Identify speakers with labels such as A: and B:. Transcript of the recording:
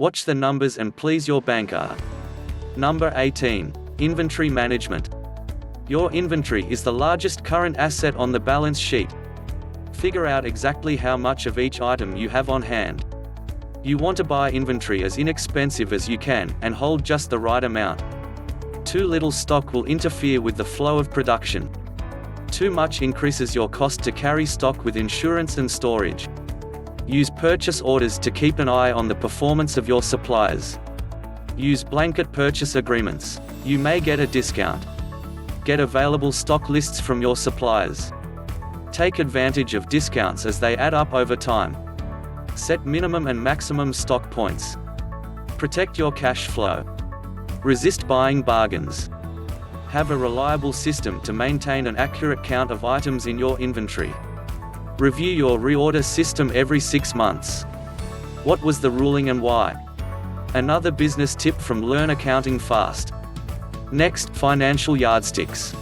A: Watch the numbers and please your banker. Number 18. Inventory management. Your inventory is the largest current asset on the balance sheet. Figure out exactly how much of each item you have on hand. You want to buy inventory as inexpensive as you can, and hold just the right amount. Too little stock will interfere with the flow of production. Too much increases your cost to carry stock with insurance and storage. Use purchase orders to keep an eye on the performance of your suppliers. Use blanket purchase agreements. You may get a discount. Get available stock lists from your suppliers. Take advantage of discounts as they add up over time. Set minimum and maximum stock points. Protect your cash flow. Resist buying bargains. Have a reliable system to maintain an accurate count of items in your inventory. Review your reorder system every 6 months. What was the ruling and why? Another business tip from Learn Accounting Fast. Next, financial yardsticks.